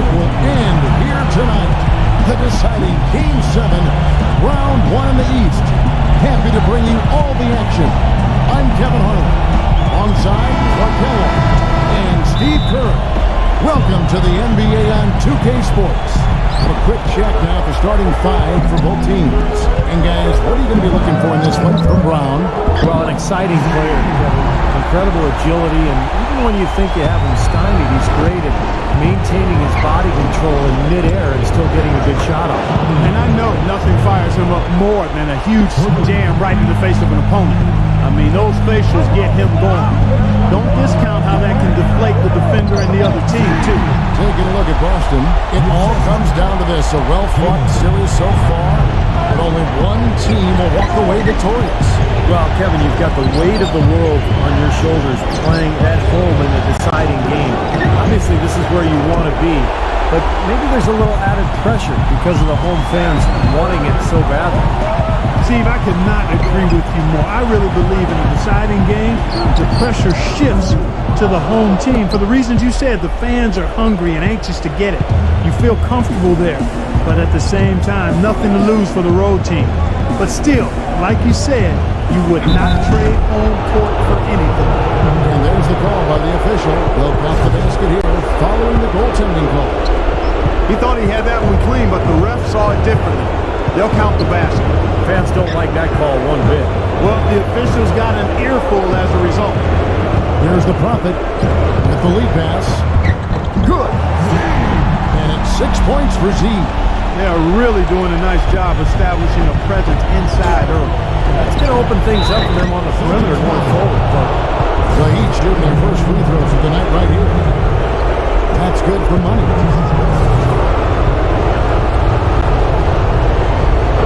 It will end here tonight. The deciding Game 7, Round 1 in the East. Happy to bring you all the action. I'm Kevin Harlan. Alongside Raquel and Steve Kerr. Welcome to the NBA on 2K Sports. A quick check now for starting five for both teams. And guys, what are you going to be looking for in this one from Brown? Well, an exciting player, Kevin. Incredible agility, and even when you think you have him stymied, he's great at maintaining his body control in midair and still getting a good shot off. And I know nothing fires him up more than a huge jam right in the face of an opponent. I mean, those facials get him going. Don't discount how that can deflate the defender and the other team, too. Taking a look at Boston, it all comes down to this. A well-fought series so far, but only one team will walk away victorious. Well, Kevin, you've got the weight of the world on your shoulders playing at home in a deciding game. Obviously, this is where you want to be, but maybe there's a little added pressure because of the home fans wanting it so badly. Steve, I could not agree with you more. I really believe in a deciding game, the pressure shifts to the home team. For the reasons you said, the fans are hungry and anxious to get it. You feel comfortable there, but at the same time, nothing to lose for the road team. But still, like you said, you would not trade home court for anything. And there's the call by the official. They'll count the basket here following the goaltending call. He thought he had that one clean, but the ref saw it differently. They'll count the basket. Fans don't like that call one bit. Well, the officials got an earful as a result. Here's the Prophet with the lead pass. Good. And it's 6 points for Z. They are really doing a nice job establishing a presence inside early. That's going to open things up for them on the perimeter going forward. But the Heat shooting their first free throws of the night right here. That's good for money.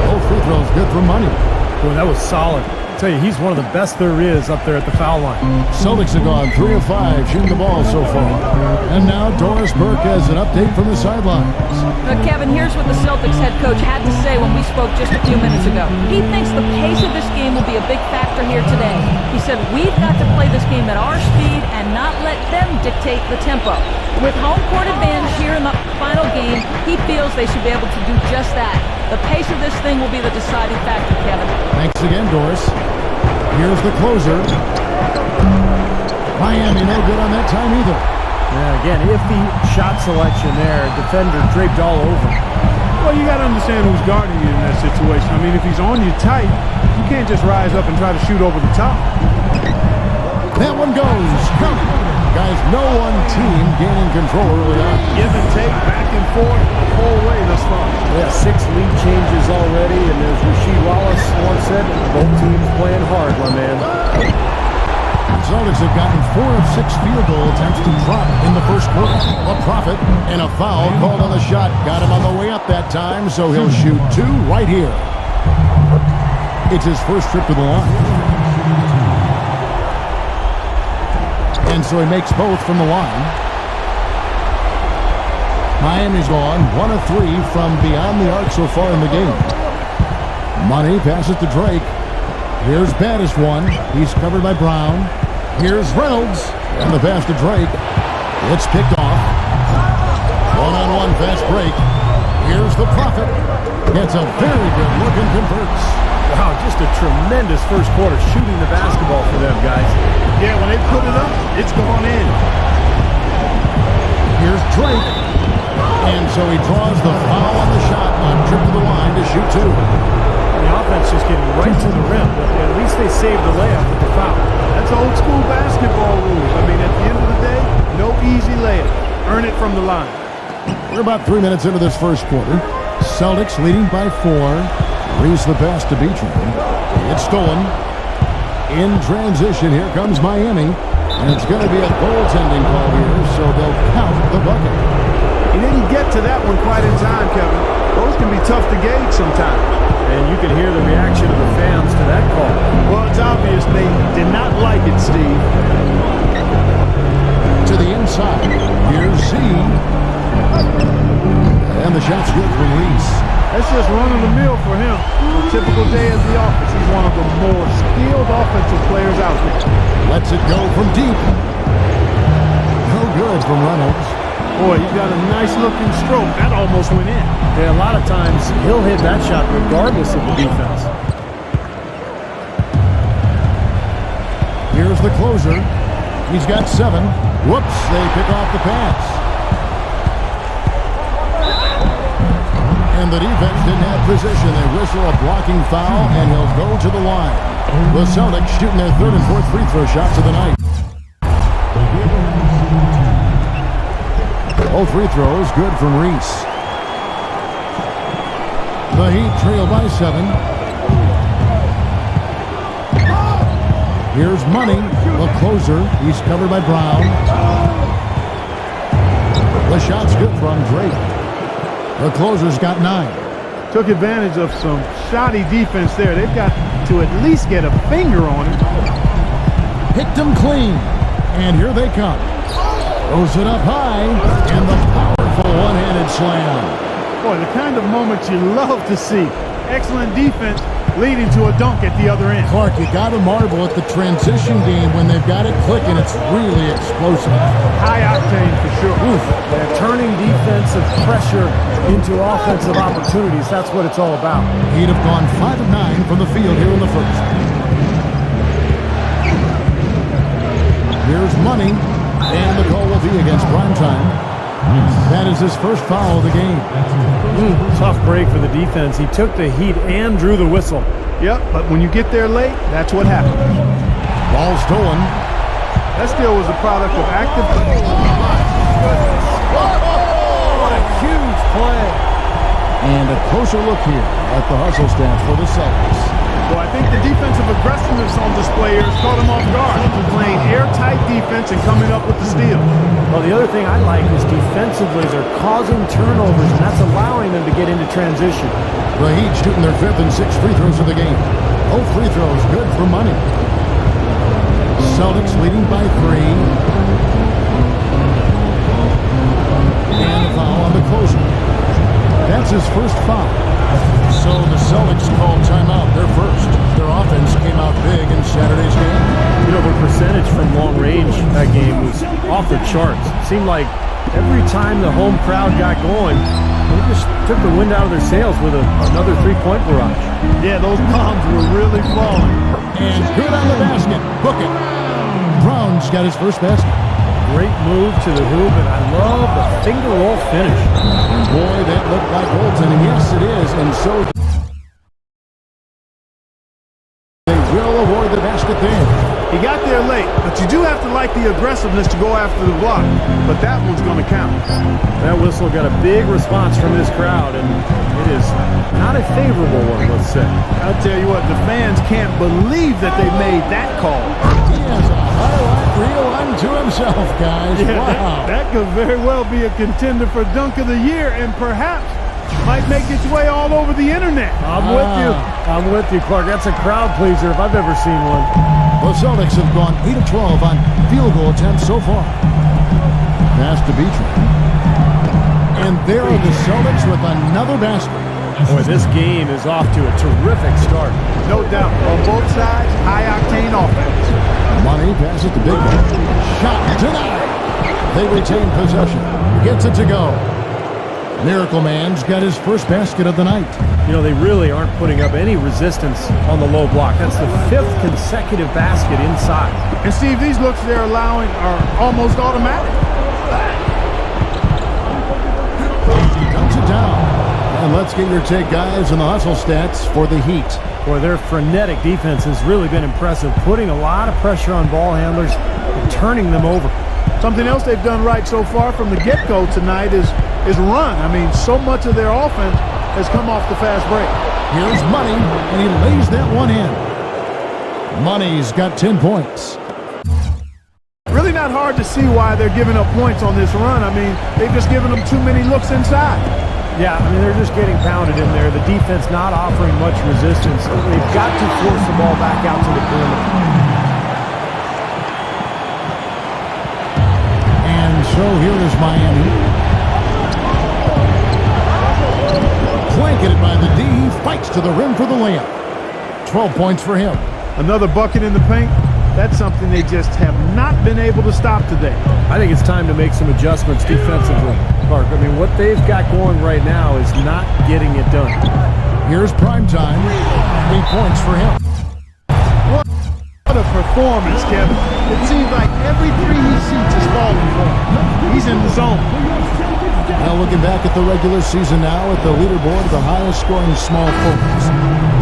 Both free throws good for money. boy, that was solid. I tell you, he's one of the best there is up there at the foul line. Celtics have gone 3 of 5 shooting the ball so far. And now Doris Burke has an update from the sidelines. Kevin, here's what the Celtics head coach had to say when we spoke just a few minutes ago. He thinks the pace of this game will be a big factor here today. He said, we've got to play this game at our speed and not let them dictate the tempo. With home court advantage here in the final game, he feels they should be able to do just that. The pace of this thing will be the deciding factor, Kevin. Thanks again, Doris. Here's the closer. Miami no good on that time either. Yeah, again, if the shot selection there, defender draped all over. Well, you got to understand who's guarding you in that situation. I mean, if he's on you tight, you can't just rise up and try to shoot over the top. That one goes. Guys, no one team gaining control early on. Give and take, back and forth, the whole way thus far. Yeah, 6 lead changes already, and as Rasheed Wallace once said, both teams playing hard, my man. The Celtics have gotten 4 of 6 field goal attempts to drop in the first quarter. A profit and a foul called on the shot. Got him on the way up that time, so he'll shoot 2 right here. It's his first trip to the line. And so he makes both from the line. Miami's gone 1 of 3 from beyond the arc so far in the game. Money passes to Drake. Here's baddest one. He's covered by Brown. Here's Reynolds. And the pass to Drake. It's picked off. One-on-one fast break. Here's the Prophet. Gets a very good look and converts. Wow, just a tremendous first quarter shooting the basketball for them, guys. Yeah, when they put it up, it's gone in. Here's Drake. And so he draws the foul on the shot on trip to the line to shoot 2. The offense just getting right to the rim, but at least they saved the layup with the foul. That's old school basketball rules. I mean, at the end of the day, no easy layup. Earn it from the line. We're about 3 minutes into this first quarter. Celtics leading by 4. Reese the pass to Beecham. It's stolen. In transition, here comes Miami. And it's going to be a goaltending call here, so they'll count the bucket. He didn't get to that one quite in time, Kevin. Those can be tough to gauge sometimes. And you can hear the reaction of the fans to that call. Well, it's obvious they did not like it, Steve. To the inside. Here's Z. And the shot's good from Reese. That's just run-of-the-mill for him. A typical day at the office. He's one of the more skilled offensive players out there. Lets it go from deep. No good from Reynolds. Boy, he's got a nice-looking stroke. That almost went in. Yeah, a lot of times he'll hit that shot regardless of the defense. Here's the closer. He's got 7. Whoops, they pick off the pass. And the defense didn't have position. They whistle a blocking foul, and he'll go to the line. The Celtics shooting their 3rd and 4th free throw shots of the night. Both free throws good from Reese. The Heat trail by 7. Here's Money, the closer. He's covered by Brown. The shot's good from Drake. The closer's got 9. Took advantage of some shoddy defense there. They've got to at least get a finger on it. Picked them clean. And here they come. Throws it up high. And the powerful one-handed slam. Boy, the kind of moments you love to see. Excellent defense leading to a dunk at the other end. Clark, you got to marvel at the transition game when they've got it clicking. It's really explosive. High octane for sure. Oof, they're turning defensive pressure into offensive opportunities. That's what it's all about. He'd have gone 5 of 9 from the field here in the first. Here's Money, and the call will be against Primetime. That is his first foul of the game. Tough break for the defense. He took the heat and drew the whistle. Yep, but when you get there late, that's what happens. Ball stolen. That steal was a product of active... What a huge play. And a closer look here at the hustle stats for the Celtics. Well, I think the defensive aggressiveness on display here has caught him off guard. Playing airtight defense and coming up with the steal. Well, the other thing I like is defensively they're causing turnovers, and that's allowing them to get into transition. The Heat shooting their 5th and 6th free throws of the game. Both free throws good for Money. Celtics leading by 3. And a foul on the closer. That's his first foul. So the Celtics called timeout. Their first. Their offense came out big in Saturday's game. You know, the percentage from long range that game was off the charts. It seemed like every time the home crowd got going, they just took the wind out of their sails with another 3-point barrage. Yeah, those bombs were really falling. And good on the basket. Book it. Brown's got his first basket. Great move to the hoop, and I love the finger roll finish. And boy, that looked like goaltending. Yes, it is. And so they will award the basket there. He got there late, but you do have to like the aggressiveness to go after the block. But that one's going to count. That whistle got a big response from this crowd, and it is not a favorable one, let's say. I'll tell you what, the fans can't believe that they made that call. He has a highlight reel unto himself, guys. Yeah, wow. that could very well be a contender for Dunk of the Year, and perhaps might make its way all over the internet. I'm with you. I'm with you, Clark. That's a crowd pleaser if I've ever seen one. The Celtics have gone 8 of 12 on field goal attempts so far. Pass to Beatrice. And there are the Celtics with another basket. Boy, this game is off to a terrific start. No doubt. On both sides, high-octane offense. Money passes to Big Man. Shot denied. They retain possession. Gets it to go. Miracle Man's got his first basket of the night. You know, they really aren't putting up any resistance on the low block. That's the 5th consecutive basket inside. And Steve, these looks they're allowing are almost automatic. Dumps it down. And let's get your take, guys, on the hustle stats for the Heat. Boy, their frenetic defense has really been impressive, putting a lot of pressure on ball handlers and turning them over. Something else they've done right so far from the get-go tonight is run. I mean, so much of their offense has come off the fast break. Here's Money, and he lays that one in. Money's got 10 points. Really not hard to see why they're giving up points on this run. I mean, they've just given them too many looks inside. Yeah, I mean, they're just getting pounded in there. The defense not offering much resistance. They've got to force the ball back out to the perimeter. And so here is Miami. Blanketed by the D, he fights to the rim for the layup. 12 points for him. Another bucket in the paint. That's something they just have not been able to stop today. I think it's time to make some adjustments defensively, Clark. I mean, what they've got going right now is not getting it done. Here's prime time. 3 points for him. What a performance, Kevin. It seems like every three he shoots is falling for him. He's in the zone. Now looking back at the regular season now at the leaderboard, the highest scoring small forwards.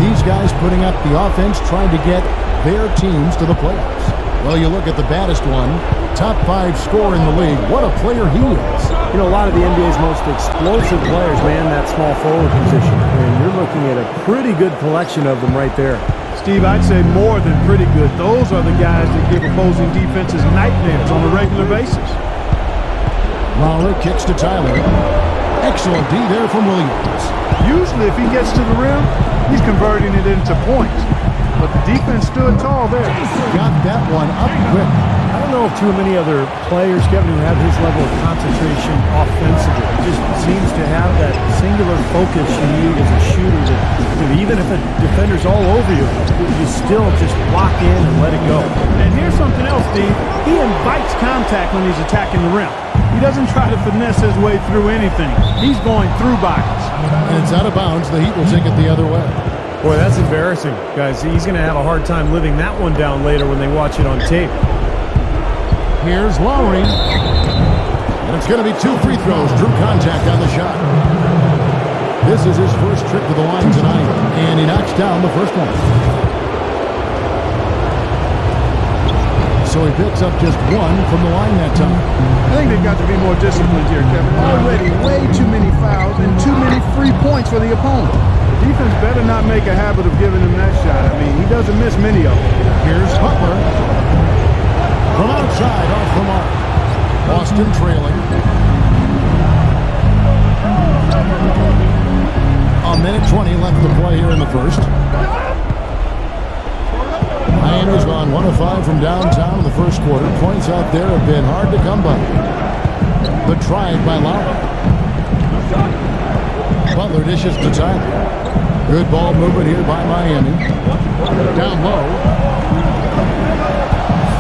These guys putting up the offense, trying to get their teams to the playoffs. Well, you look at the baddest one, top 5 scorer in the league. What a player he is. You know, a lot of the NBA's most explosive players man that small forward position. And you're looking at a pretty good collection of them right there. Steve, I'd say more than pretty good. Those are the guys that give opposing defenses nightmares on a regular basis. Lowry kicks to Tyler. Excellent D there from Williams. Usually if he gets to the rim, he's converting it into points. But the defense stood tall there. Got that one up quick. I don't know of too many other players, Kevin, who have his level of concentration offensively. He just seems to have that singular focus you need as a shooter that even if a defender's all over you, you still just lock in and let it go. And here's something else, Steve. He invites contact when he's attacking the rim. He doesn't try to finesse his way through anything. He's going through bodies. And it's out of bounds. The Heat will take it the other way. Boy, that's embarrassing, guys. He's going to have a hard time living that one down later when they watch it on tape. Here's Lowry. And it's going to be 2 free throws. Drew contact on the shot. This is his first trip to the line tonight. And he knocks down the first one. So he picks up just 1 from the line that time. I think they've got to be more disciplined here, Kevin. Already way too many fouls and too many free points for the opponent. The defense better not make a habit of giving him that shot. I mean, he doesn't miss many of them. Here's Butler. From outside, off the mark. Boston trailing. A minute 20 left to play here in the first. Miami's gone 1 of 5 from downtown in the first quarter. Points out there have been hard to come by. But tried by Lowry. Butler dishes to Tyler. Good ball movement here by Miami. Down low.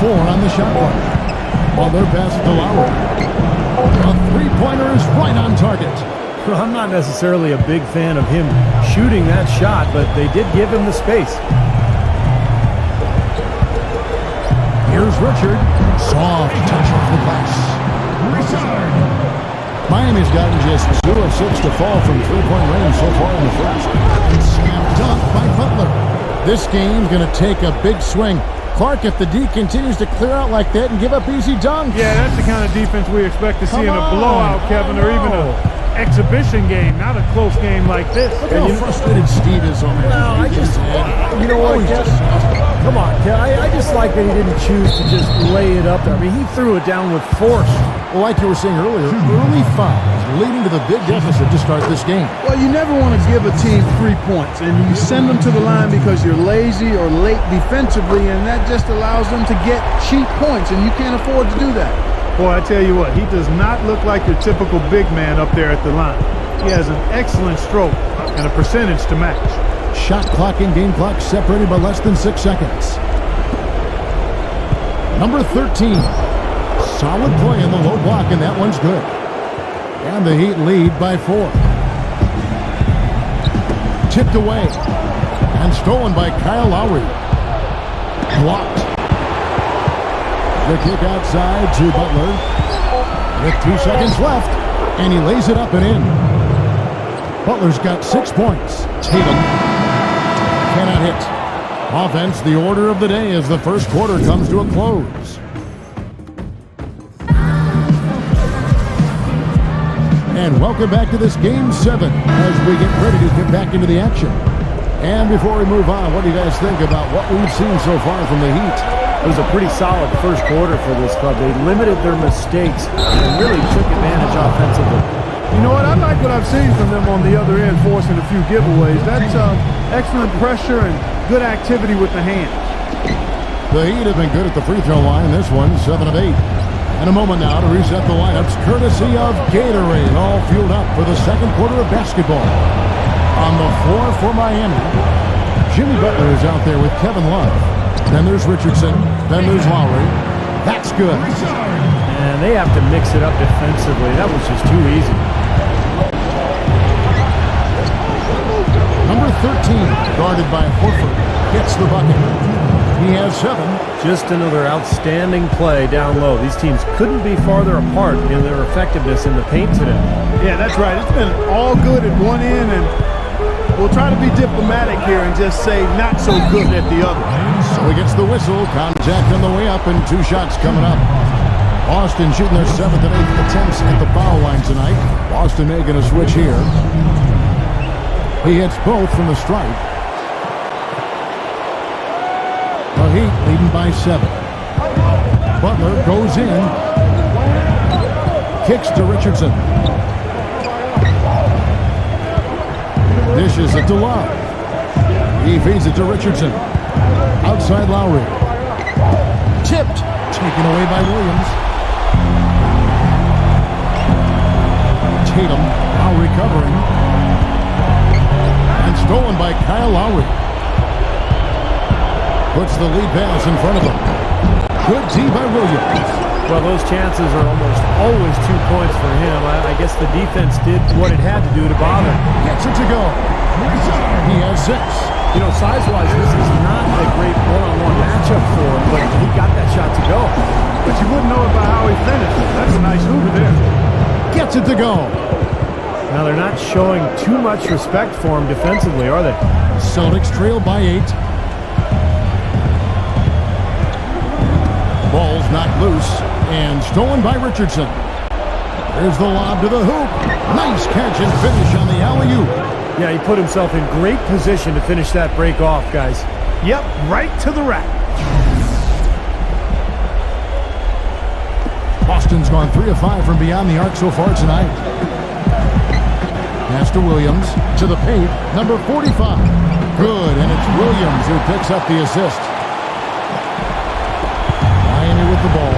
4 on the shot clock. Butler passes to Lowry. A three-pointer is right on target. Well, I'm not necessarily a big fan of him shooting that shot, but they did give him the space. Here's Richard. Soft touch off the glass. Miami's gotten just 2 of 6 to fall from three-point range so far in the first. Slam dunk by Butler. This game's going to take a big swing. Clark, if the D continues to clear out like that and give up easy dunks. Yeah, that's the kind of defense we expect to see in a blowout, Kevin, or even an exhibition game, not a close game like this. Look how frustrated Steve is on that. No, you know what, come on, Ken. I just like that he didn't choose to just lay it up there. I mean, he threw it down with force. Well, like you were saying earlier, early fouls leading to the big deficit to start this game. Well, you never want to give a team 3 points, and you send them to the line because you're lazy or late defensively, and that just allows them to get cheap points, and you can't afford to do that. Boy, I tell you what, he does not look like your typical big man up there at the line. He has an excellent stroke and a percentage to match. Shot clock and game clock separated by less than 6 seconds. Number 13. Solid play in the low block, and that one's good. And the Heat lead by 4. Tipped away. And stolen by Kyle Lowry. Blocked. The kick outside to Butler. With 2 seconds left. And he lays it up and in. Butler's got 6 points. Tatum cannot hit. Offense, the order of the day as the first quarter comes to a close. And welcome back to this Game 7 as we get ready to get back into the action. And before we move on, what do you guys think about what we've seen so far from the Heat? It was a pretty solid first quarter for this club. They limited their mistakes and really took advantage offensively. You know what? I like what I've seen from them on the other end, forcing a few giveaways. That's excellent pressure and good activity with the hands. The Heat have been good at the free throw line. This one, 7 of 8. And a moment now to reset the lineups, courtesy of Gatorade, all fueled up for the second quarter of basketball. On the floor for Miami, Jimmy Butler is out there with Kevin Love. Then there's Richardson. Then there's Lowry. That's good. And they have to mix it up defensively. That was just too easy. Number 13, guarded by Horford, gets the bucket. He has 7. Just another outstanding play down low. These teams couldn't be farther apart in their effectiveness in the paint today. Yeah, that's right. It's been all good at one end, and we'll try to be diplomatic here and just say not so good at the other. So he gets the whistle. Contact on the way up, and 2 shots coming up. Boston shooting their 7th and 8th attempts at the foul line tonight. Boston making a switch here. He hits both from the stripe. The Heat leading by 7. Butler goes in. Kicks to Richardson. Dishes it to Love. He feeds it to Richardson. Outside Lowry. Tipped. Taken away by Williams. Tatum now recovering. And stolen by Kyle Lowry. Puts the lead pass in front of him. Good D by Williams. Well, those chances are almost always 2 points for him. I guess the defense did what it had to do to bother. Gets it to go. He has 6. You know, size-wise, this is not a great one-on-one matchup for him, but he got that shot to go. But you wouldn't know it by how he finished. That's a nice hoover there. Gets it to go. Now, they're not showing too much respect for him defensively, are they? Celtics trail by 8. Ball's knocked loose and stolen by Richardson. There's the lob to the hoop. Nice catch and finish on the alley-oop. Yeah, he put himself in great position to finish that break off, guys. Yep, right to the rack. Boston's gone 3 of 5 from beyond the arc so far tonight. Pass to Williams, to the paint, number 45. Good, and it's Williams who picks up the assist. Miami with the ball.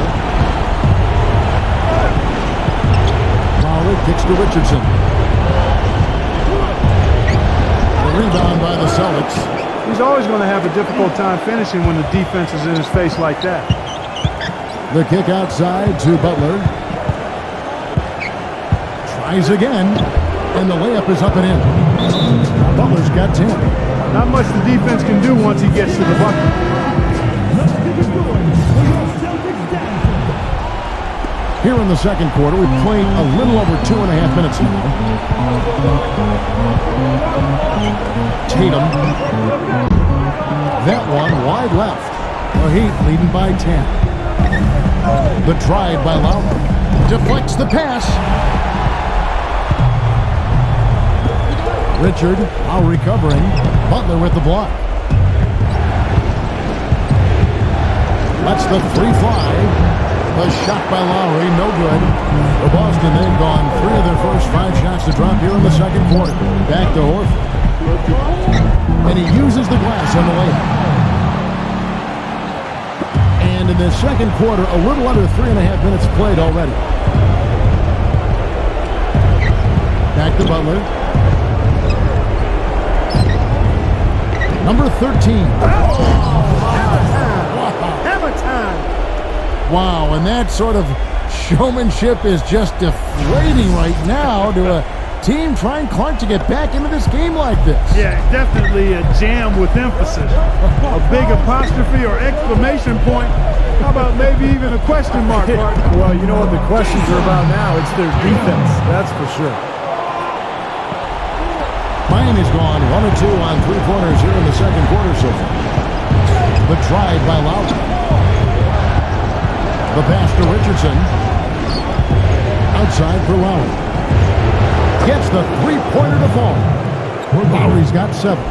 Lowry kicks to Richardson. The rebound by the Celtics. He's always going to have a difficult time finishing when the defense is in his face like that. The kick outside to Butler. Tries again. And the layup is up and in. Butler's got 10. Not much the defense can do once he gets to the bucket. Here in the second quarter, we've played a little over 2.5 minutes now. Tatum. That one wide left. The Heat leading by 10. The drive by Lowry. Deflects the pass. Richard now recovering. Butler with the block. That's the 3 fly. The shot by Lowry, no good. For Boston, they've gone 3 of their first 5 shots to drop here in the second quarter. Back to Horford. And he uses the glass on the layup. And in the second quarter, a little under 3.5 minutes played already. Back to Butler. Number 13. Hammer time. Wow, and that sort of showmanship is just deflating right now to a team trying Clark to get back into this game like this. Yeah, definitely a jam with emphasis. A big apostrophe or exclamation point. How about maybe even a question mark, Mark? Well, you know what the questions are about now? It's their defense, that's for sure. Miami's gone 1 of 2 on 3-pointers here in the second quarter so far. The drive by Lowry. The pass to Richardson. Outside for Lowry. Gets the 3-pointer to fall. Lowry's got 7.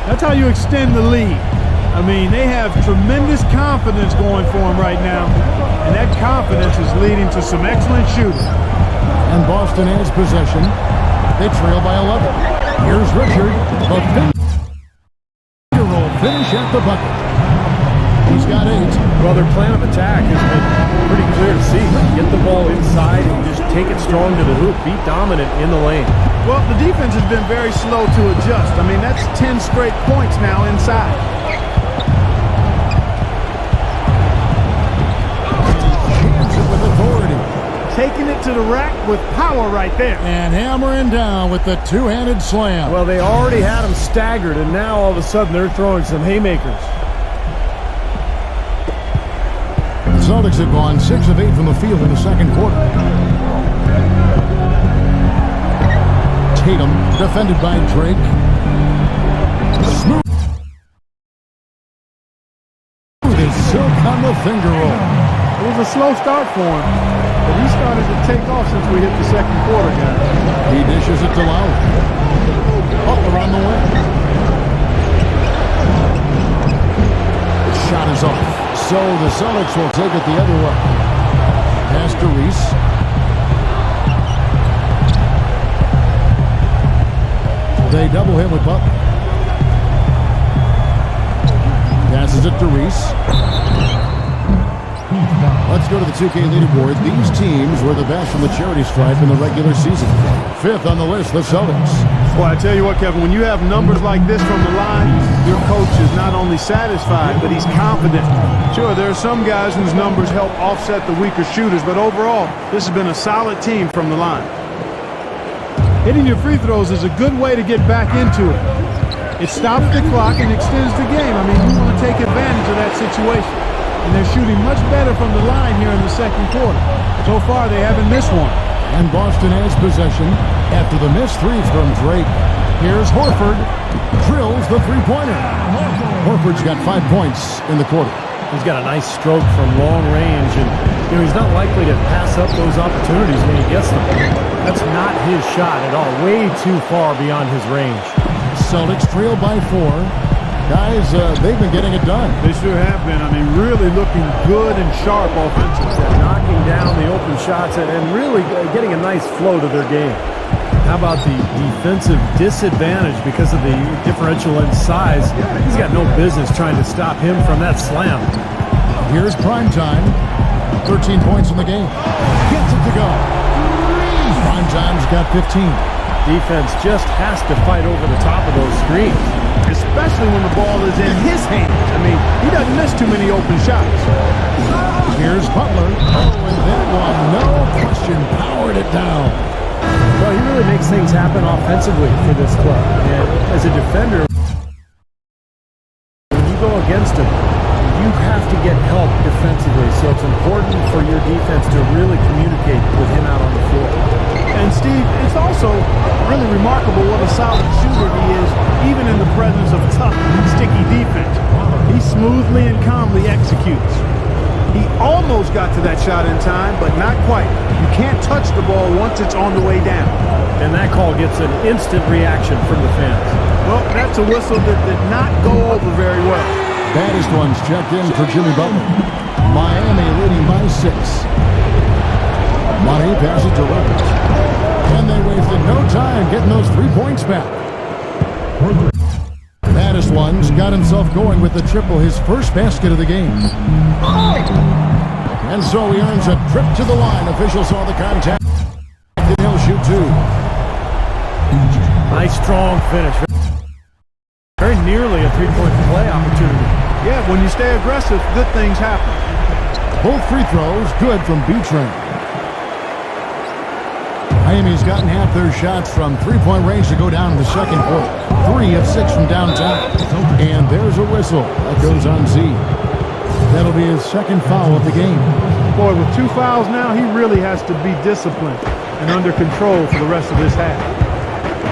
That's how you extend the lead. I mean, they have tremendous confidence going for them right now, and that confidence is leading to some excellent shooting. And Boston has possession. They trail by 11. Here's Richard. The finger roll finish at the bucket. He's got 8. Well, their plan of attack has been pretty clear to see. Get the ball inside and just take it strong to the hoop. Be dominant in the lane. Well, the defense has been very slow to adjust. I mean, that's 10 straight points now inside. taking it to the rack with power right there. And hammering down with the two-handed slam. Well, they already had him staggered, and now all of a sudden they're throwing some haymakers. The Celtics have gone 6 of 8 from the field in the second quarter. Tatum, defended by Drake. Smooth as silk on the finger roll. It was a slow start for him, but he started to take off since we hit the second quarter, guys. He dishes it to Lowry. Butler on the way. The shot is off. So the Celtics will take it the other way. Pass to Reese. They double him with Butler. Passes it to Reese. Let's go to the 2K leaderboard. These teams were the best from the charity stripe in the regular season. 5th on the list, the Celtics. Well, I tell you what, Kevin, when you have numbers like this from the line, your coach is not only satisfied, but he's confident. Sure, there are some guys whose numbers help offset the weaker shooters, but overall, this has been a solid team from the line. Hitting your free throws is a good way to get back into it. It stops the clock and extends the game. I mean, you want to take advantage of that situation. And they're shooting much better from the line here in the second quarter. So far, they haven't missed one. And Boston has possession after the missed three from Drake. Here's Horford. Drills the three-pointer. Horford's got 5 points in the quarter. He's got a nice stroke from long range, and he's not likely to pass up those opportunities when he gets them. That's not his shot at all. Way too far beyond his range. Celtics trail by 4. Guys, they've been getting it done. They sure have been. I mean, really looking good and sharp offensively. Knocking down the open shots and really getting a nice flow to their game. How about the defensive disadvantage because of the differential in size? He's got no business trying to stop him from that slam. Here's prime time. 13 points in the game. Gets it to go. Prime time's got 15. Defense just has to fight over the top of those screens. Especially when the ball is in his hands. I mean, he doesn't miss too many open shots. Here's Butler. Oh, and that one, no question, powered it down. Well, he really makes things happen offensively for this club. And as a defender, when you go against him, you have to get help defensively. So it's important for your defense to really communicate with him out on the floor. And Steve, it's also really remarkable what a solid shooter he is, even in the presence of tough, sticky defense. He smoothly and calmly executes. He almost got to that shot in time, but not quite. You can't touch the ball once it's on the way down. And that call gets an instant reaction from the fans. Well, that's a whistle that did not go over very well. Baddest ones checked in for Jimmy Butler. Miami leading by 6. Money passes to Roberts. And they wasted no time getting those 3 points back. Baddest ones got himself going with the triple, his first basket of the game. And so he earns a trip to the line. Officials saw the contact. And he'll shoot 2. Nice strong finish. Very nearly a three-point play opportunity. Yeah, when you stay aggressive, good things happen. Both free throws good from B-Train. Miami's gotten half their shots from three-point range to go down in the second quarter. 3 of 6 from downtown. And there's a whistle. That goes on Z. That'll be his second foul of the game. Boy, with 2 fouls now, he really has to be disciplined and under control for the rest of this half.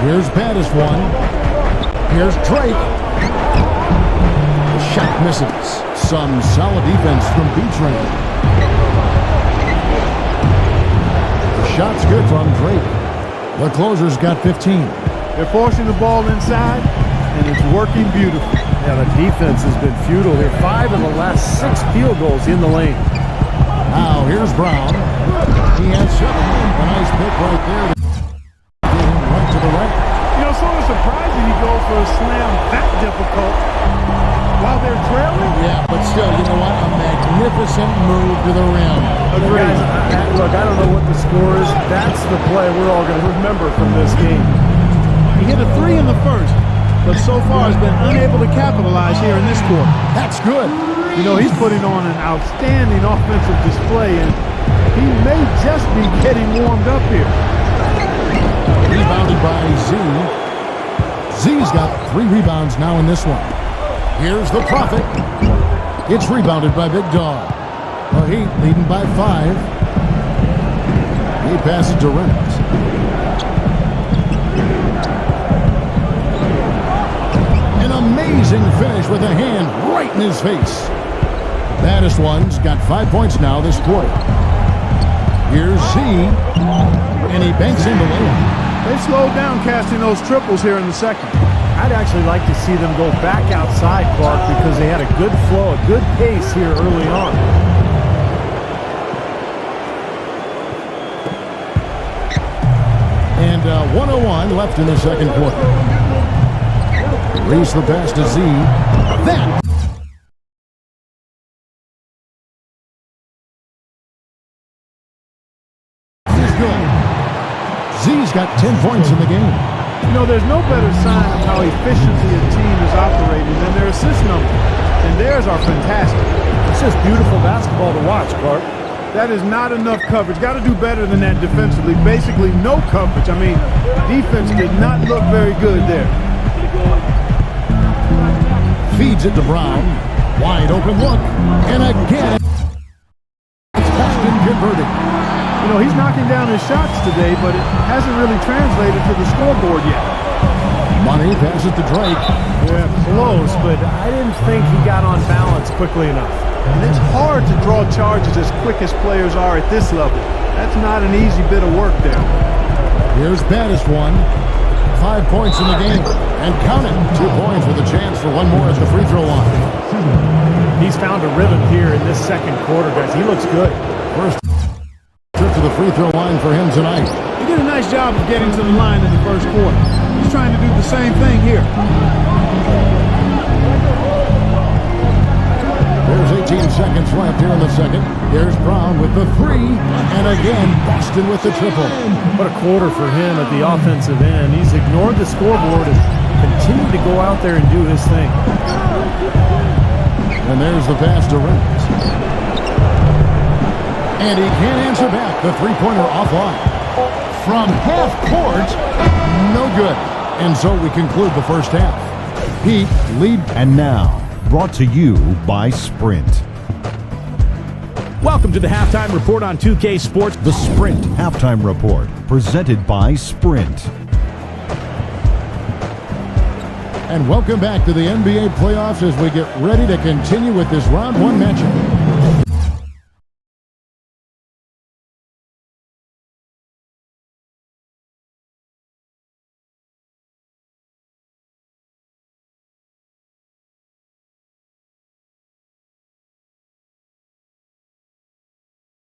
Here's baddest one. Here's Drake. The shot misses. Some solid defense from B-Train. Shot's good from Drake. The closer's got 15. They're forcing the ball inside, and it's working beautifully. Yeah, the defense has been futile here. 5 of the last 6 field goals in the lane. Now, here's Brown. He has 7. A nice pick right there. Right to the right. You know, sort of surprising he goes for a slam that difficult while they're trailing. Yeah, but still, you know what? A magnificent move to the rim. Agreed. Guys, look, I don't know what the score is. That's the play we're all going to remember from this game. He hit a 3 in the first, but so far has been unable to capitalize here in this quarter. That's good. You know, he's putting on an outstanding offensive display, and He may just be getting warmed up here. Rebounded by Z. Z's got 3 rebounds now in this one. Here's the Prophet. It's rebounded by Big Dog. The Heat leading by 5. He passes to Reynolds. An amazing finish with a hand right in his face. Baddest one's got 5 points now this quarter. Here's Z, and he banks in the layup. They slowed down casting those triples here in the second. I'd actually like to see them go back outside, Clark, because they had a good flow, a good pace here early on. And 1:01 left in the second quarter. Reese the pass to Z. That is good. Z's got 10 points in the game. You know, there's no better sign of how efficiently a team is operating than their assist numbers. And theirs are fantastic. It's just beautiful basketball to watch, Clark. That is not enough coverage. Got to do better than that defensively. Basically, no coverage. I mean, defense did not look very good there. Feeds it to Brown. Wide open look. And again, it's Boston converting. You know, he's knocking down his shots today, but it hasn't really translated to the scoreboard yet. Money passes to Drake. Yeah, close, but I didn't think he got on balance quickly enough. And it's hard to draw charges as quick as players are at this level. That's not an easy bit of work there. Here's baddest one. 5 points in the game. And count it. 2 points with a chance for one more at the free throw line. He's found a rhythm here in this second quarter, guys. He looks good. First trip to the free throw line for him tonight. He did a nice job of getting to the line in the first quarter. He's trying to do the same thing here. There's 18 seconds left here in the second. Here's Brown with the 3. And again, Boston with the triple. What a quarter for him at the offensive end. He's ignored the scoreboard and continued to go out there and do his thing. And there's the pass to Reynolds. And he can't answer back. The three-pointer offline. From half court, no good. And so we conclude the first half. Heat lead. And now, brought to you by Sprint. Welcome to the Halftime Report on 2K Sports. The Sprint Halftime Report, presented by Sprint. And welcome back to the NBA playoffs as we get ready to continue with this round 1 matchup.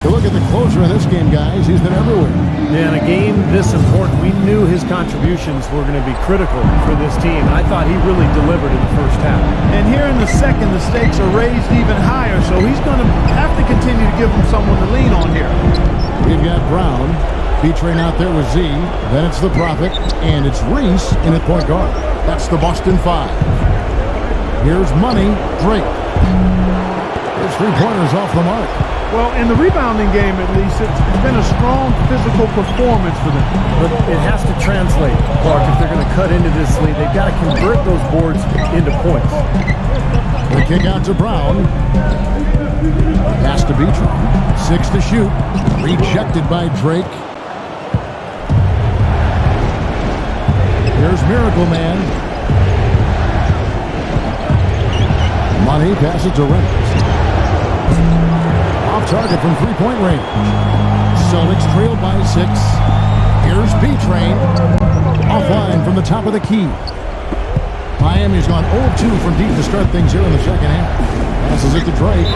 Look at the closer in this game, guys. He's been everywhere. Yeah, in a game this important, we knew his contributions were going to be critical for this team. I thought he really delivered in the first half. And here in the second, the stakes are raised even higher, so he's going to have to continue to give them someone to lean on here. We've got Brown. B-Train out there with Z. Then it's the Prophet. And it's Reese in at point guard. That's the Boston 5. Here's Money. Drake. His three-pointers off the mark. Well, in the rebounding game, at least, it's been a strong physical performance for them. But it has to translate, Clark, if they're going to cut into this lead. They've got to convert those boards into points. The kick out to Brown. Pass to Beecher. 6 to shoot. Rejected by Drake. Here's Miracle Man. Money passes to Reynolds. Off target from three-point range. Celtics trailed by 6. Here's B-Train. Offline from the top of the key. Miami's gone 0-2 from deep to start things here in the second half. Passes it to Drake.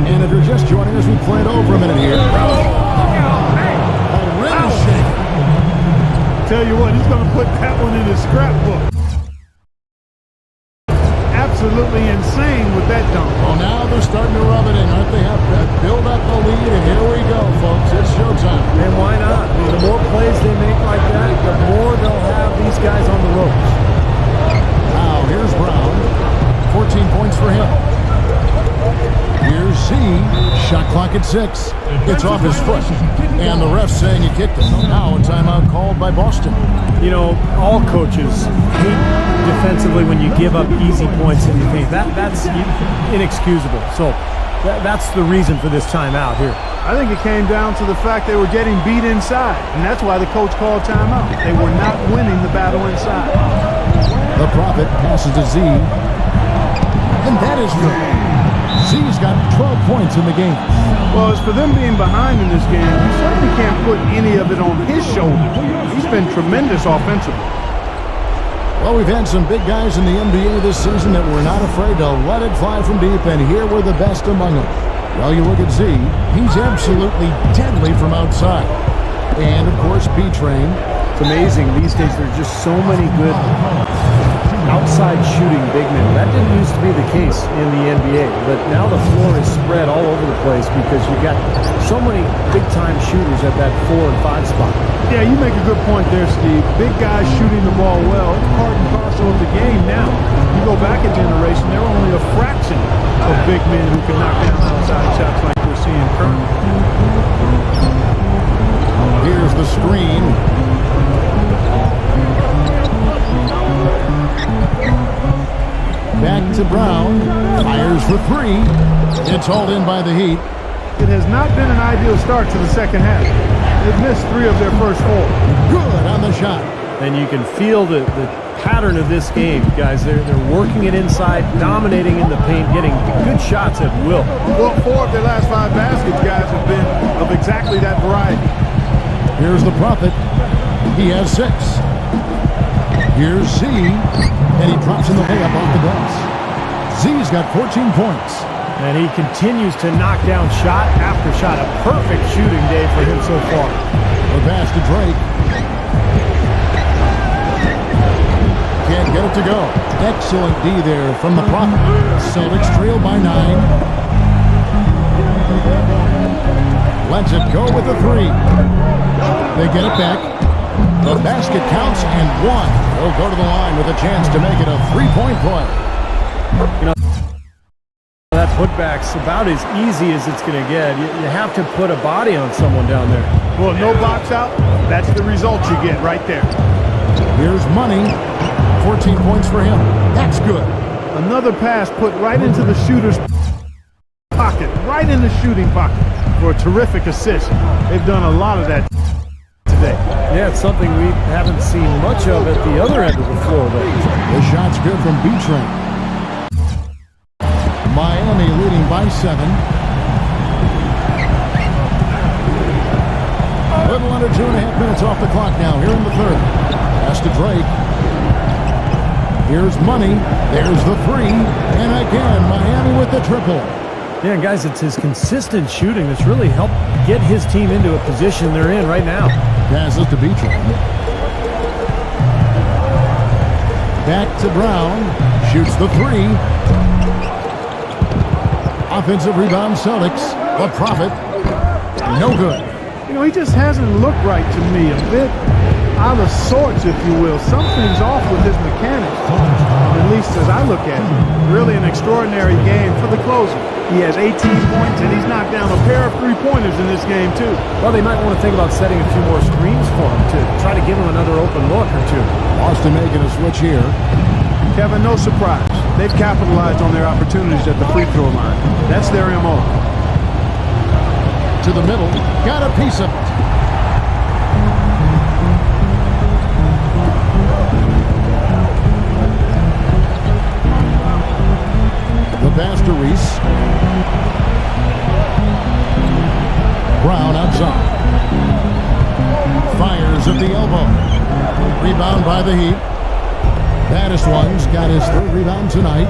And if you're just joining us, we play it over a minute here. Tell you what, he's going to put that one in his scrapbook. Absolutely insane with that dunk. Well, now they're starting to rub it in, aren't they? Have to build up the lead, and here we go, folks. It's showtime. And why not? I mean, the more plays they make like that, the more they'll have these these guys on the ropes. Now here's Brown. 14 points for him. Here's Z. Shot clock at 6. It's off his foot. And the ref's saying he kicked it. Now a timeout called by Boston. You know, all coaches hate defensively when you give up easy points in the paint. That's inexcusable. So that's the reason for this timeout here. I think it came down to the fact they were getting beat inside, and that's why the coach called timeout. They were not winning the battle inside. The Prophet passes to Z. And that is good. Z's got 12 points in the game. Well, as for them being behind in this game, you certainly can't put any of it on his shoulders. He's been tremendous offensively. Well, we've had some big guys in the NBA this season that were not afraid to let it fly from deep, and here were the best among them. Well, you look at Z, he's absolutely deadly from outside. And, of course, B-Train. It's amazing. These days there are just so many good outside shooting big men. That didn't used to be the case in the NBA, but now the floor is spread all over the place because you've got so many big-time shooters at that 4 and 5 spot. Yeah, you make a good point there, Steve. Big guys shooting the ball well. It's part and parcel of the game now. You go back a generation, there were only a fraction of big men who can knock down outside shots like we're seeing currently. Here's the screen. Back to Brown. Fires for 3. It's hauled in by the Heat. It has not been an ideal start to the second half. They've missed 3 of their first 4. Good on the shot. And you can feel the pattern of this game, guys. They're working it inside, dominating in the paint, getting good shots at will. Well, 4 of their last 5 baskets, guys, have been of exactly that variety. Here's the Prophet. He has 6. Here's Z, and he drops in the layup off the glass. Z's got 14 points. And he continues to knock down shot after shot. A perfect shooting day for him so far. The pass to Drake. Can't get it to go. Excellent D there from the Prophet. Celtics trail by 9. Lets it go with the 3. They get it back. The basket counts and 1. They'll go to the line with a chance to make it a 3-point play. You know, that putback's about as easy as it's going to get. You have to put a body on someone down there. Well, no box out. That's the result you get right there. Here's Money. 14 points for him. That's good. Another pass put right into the shooter's pocket, right in the shooting pocket for a terrific assist. They've done a lot of that today. Yeah, it's something we haven't seen much of at the other end of the floor, though. The shot's good from B-Train. Miami leading by 7. A little under 2.5 minutes off the clock now here in the third. Pass to Drake. Here's Money. There's the 3. And again, Miami with the triple. Yeah, guys, it's his consistent shooting that's really helped get his team into a position they're in right now. Passes to B-Train. Back to Brown. Shoots the 3. Offensive rebound, Celtics. The Prophet. No good. You know, he just hasn't looked right to me. A bit out of sorts, if you will. Something's off with his mechanics, at least as I look at it. Really an extraordinary game for the closer. He has 18 points, and he's knocked down a pair of 3-pointers in this game, too. Well, they might want to think about setting a few more screens for him to try to give him another open look or 2. Boston making a switch here. Kevin, no surprise. They've capitalized on their opportunities at the free throw line. That's their MO. To the middle. Got a piece of it. The pass to Reese. Brown outside. Fires at the elbow. Rebound by the Heat. Baddest one's got his 3rd rebound tonight.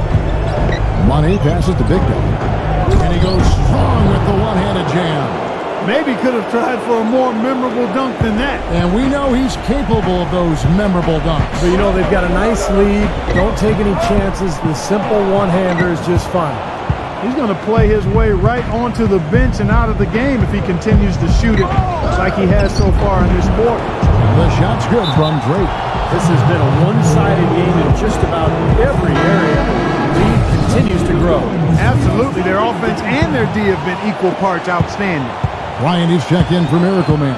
Money passes to Big Guy. And he goes strong with the one-handed jam. Maybe could have tried for a more memorable dunk than that. And we know he's capable of those memorable dunks. But, you know, they've got a nice lead. Don't take any chances. The simple one-hander is just fine. He's going to play his way right onto the bench and out of the game if he continues to shoot it like he has so far in this quarter. The shot's good from Drake. This has been a one-sided game in just about every area. The lead continues to grow. Absolutely. Their offense and their D have been equal parts outstanding. Ryan, he's checked in for Miracle Man.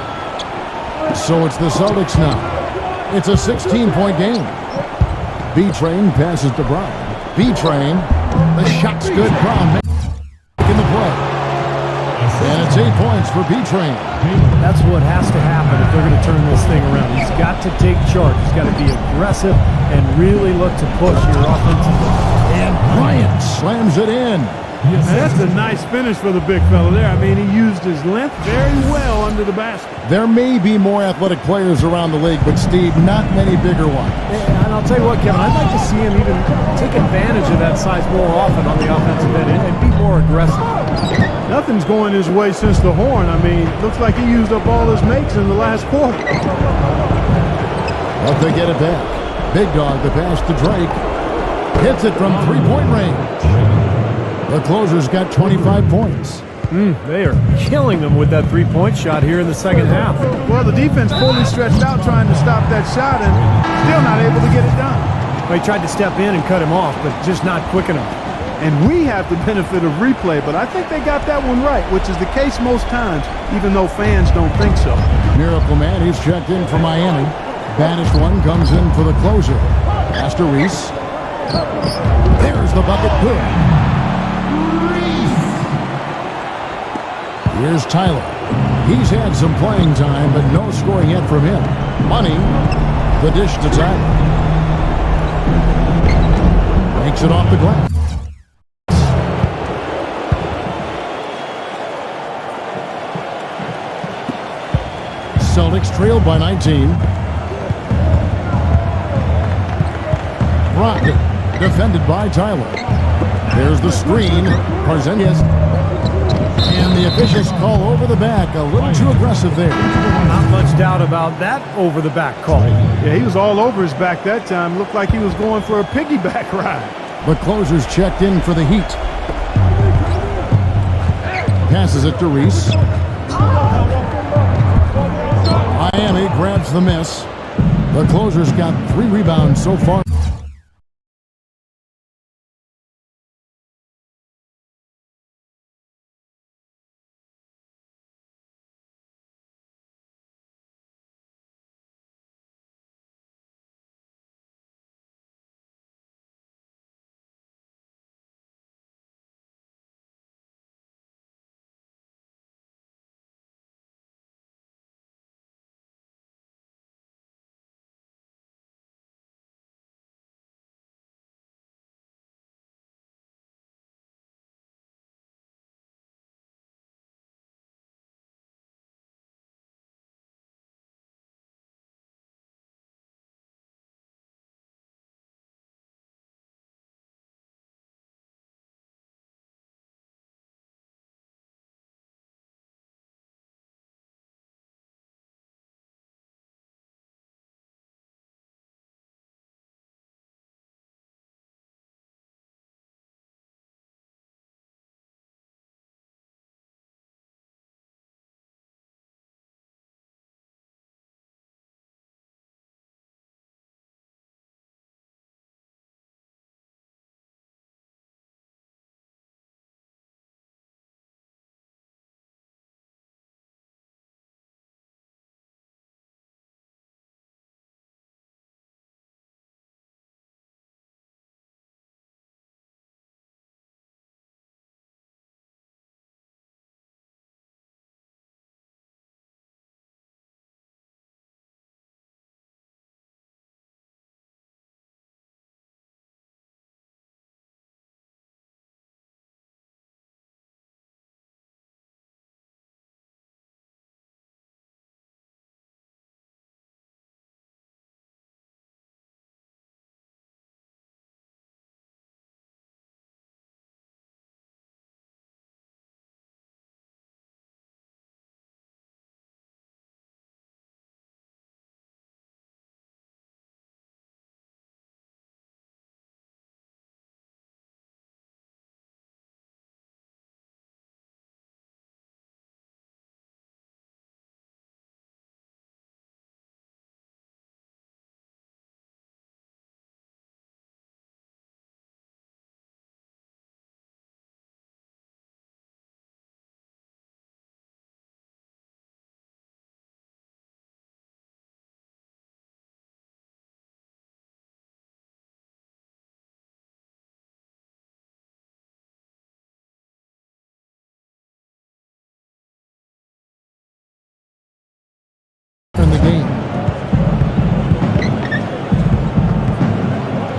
So it's the Celtics now. It's a 16-point game. B-Train passes to Brown. B-Train, the shot's good. Brown making the play. And it's 8 points for B-Train. That's what has to happen if they're going to turn this thing around. He's got to take charge. He's got to be aggressive and really look to push your offensive. And Bryant slams it in. That's a nice finish for the big fella there. I mean, he used his length very well under the basket. There may be more athletic players around the league, but Steve, not many bigger ones. And I'll tell you what, Kevin, I'd like to see him even take advantage of that size more often on the offensive end and be more aggressive. Nothing's going his way since the horn. I mean, looks like he used up all his makes in the last quarter. But they get it back. Big Dog, the pass to Drake. Hits it from three-point range. The closer's got 25 points. They are killing them with that three-point shot here in the second half. Well, the defense fully stretched out trying to stop that shot and still not able to get it done. Well, he tried to step in and cut him off, but just not quick enough. And we have the benefit of replay, but I think they got that one right, which is the case most times, even though fans don't think so. Miracle Man, he's checked in for Miami. Banished one comes in for the closer. Pass to Reese. There's the bucket. Good. Here's Tyler. He's had some playing time, but no scoring yet from him. Money, the dish to Tyler. Makes it off the glass. Celtics trailed by 19. Rocket, defended by Tyler. There's the screen. Porzingis. And the officials call over the back. A little too aggressive there. Not much doubt about that over-the-back call. Yeah, he was all over his back that time. Looked like he was going for a piggyback ride. The closer's checked in for the Heat. Passes it to Reese. Miami grabs the miss. The closer's got 3 rebounds so far.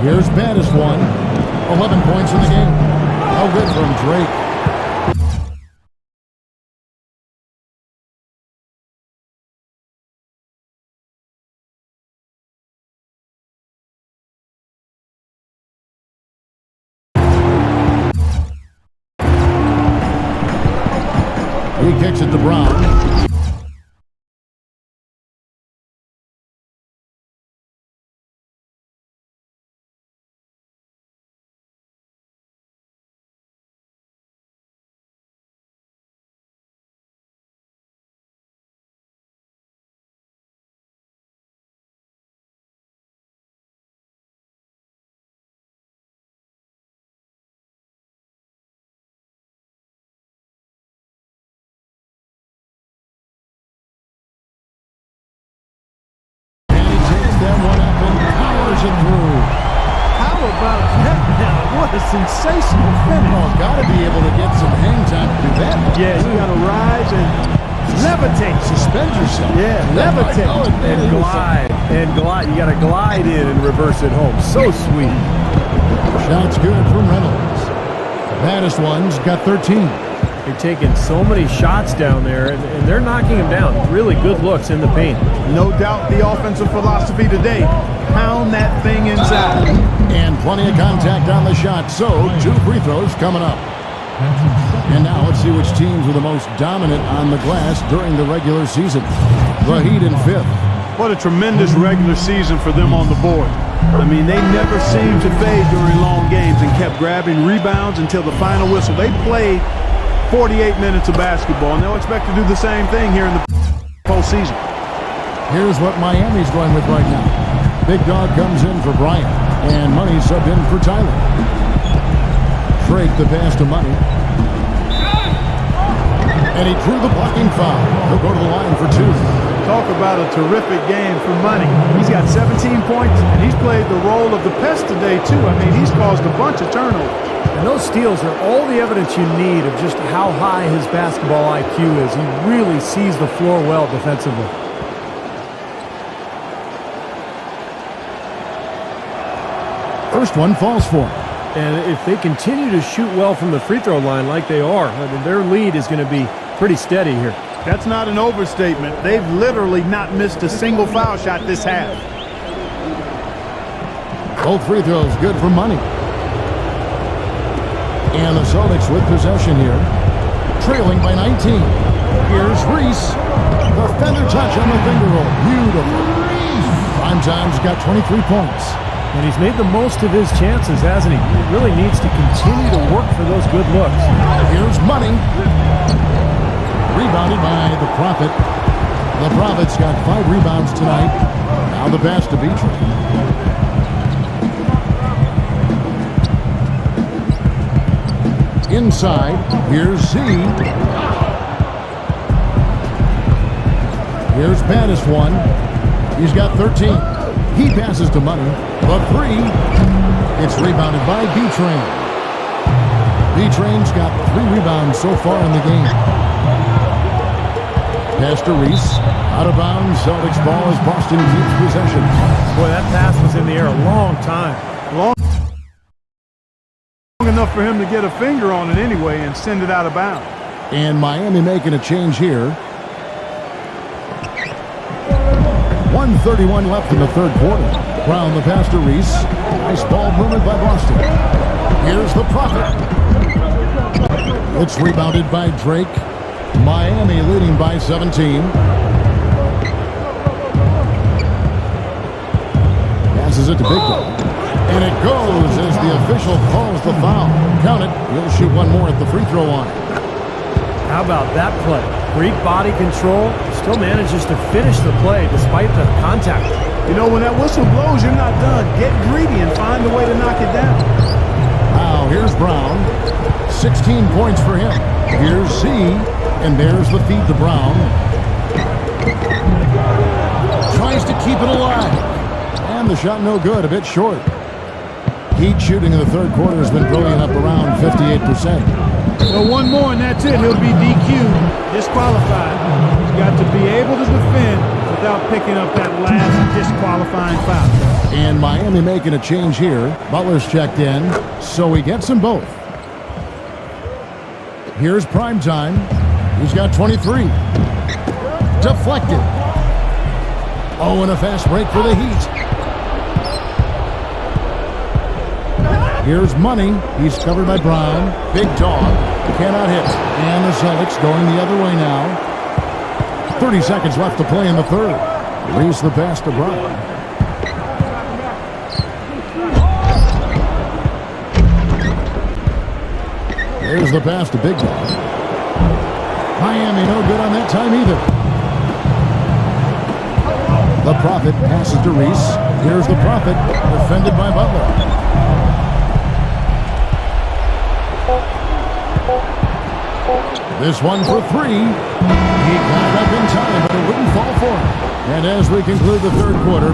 Here's baddest one. 11 points in the game. No good from Drake. He kicks it to Brown. That one up and powers it through. How about that now? What a sensational finish. Oh, got to be able to get some hang time to do that. Yeah, you got to rise and levitate. Suspend yourself. Yeah, levitate. And glide. And glide. You got to glide in and reverse it home. So sweet. Shot's good from Reynolds. The baddest one's got 13. They're taking so many shots down there, and they're knocking them down. Really good looks in the paint. No doubt the offensive philosophy today. Pound that thing inside. And plenty of contact on the shot, so 2 free throws coming up. And now let's see which teams were the most dominant on the glass during the regular season. The Heat in 5th. What a tremendous regular season for them on the board. I mean, they never seemed to fade during long games and kept grabbing rebounds until the final whistle. They played 48 minutes of basketball, and they'll expect to do the same thing here in the postseason. Here's what Miami's going with right now. Big Dog comes in for Bryant, and Money subbed in for Tyler. Drake the pass to Money. And he drew the blocking foul. He'll go to the line for 2. Talk about a terrific game for Money. He's got 17 points, and he's played the role of the pest today, too. I mean, he's caused a bunch of turnovers. And those steals are all the evidence you need of just how high his basketball IQ is. He really sees the floor well defensively. First one falls for him. And if they continue to shoot well from the free throw line like they are, I mean, their lead is going to be pretty steady here. That's not an overstatement. They've literally not missed a single foul shot this half. Both free throws good for Money. And the Celtics with possession here, trailing by 19. Here's Reese. The feather touch on the finger roll. Beautiful. Primetime's got 23 points. And he's made the most of his chances, hasn't he? He really needs to continue to work for those good looks. Here's Money. Rebounded by the Prophet. The Prophet's got 5 rebounds tonight. Now the pass to Beatrice. Inside, here's Z. Here's baddest one. He's got 13. He passes to Money. The 3. It's rebounded by B-Train. B-Train's got 3 rebounds so far in the game. Pass to Reese. Out of bounds. Celtics ball as Boston keeps possession. Boy, that pass was in the air a long time. Long enough for him to get a finger on it anyway and send it out of bounds. And Miami making a change here. 1:31 left in the third quarter. Brown the pass to Reese. Nice ball movement by Boston. Here's the Prophet. It's rebounded by Drake. Miami leading by 17. Passes it to Big Dog. And it goes as the official calls the foul. Count it. He'll shoot one more at the free throw line. How about that play? Great body control. Still manages to finish the play despite the contact. You know, when that whistle blows, you're not done. Get greedy and find a way to knock it down. Now, here's Brown. 16 points for him. Here's Z. And there's the feed to Brown. Tries to keep it alive. And the shot no good, a bit short. Heat shooting in the third quarter has been brilliant, up around 58%. Well, one more and that's it. He'll be DQ'd, disqualified. He's got to be able to defend for without picking up that last disqualifying foul. And Miami making a change here. Butler's checked in, so he gets them both. Here's prime time. He's got 23. Deflected. Oh, and a fast break for the Heat. Here's Money. He's covered by Brown. Big dog. Cannot hit. And the Celtics going the other way now. 30 seconds left to play in the third. Leaves the pass to Brown. There's the pass to Big Dog. Miami no good on that time either. The Prophet passes to Reese. Here's the Prophet, defended by Butler. This one for three. He got it up in time, but it wouldn't fall for him. And as we conclude the third quarter,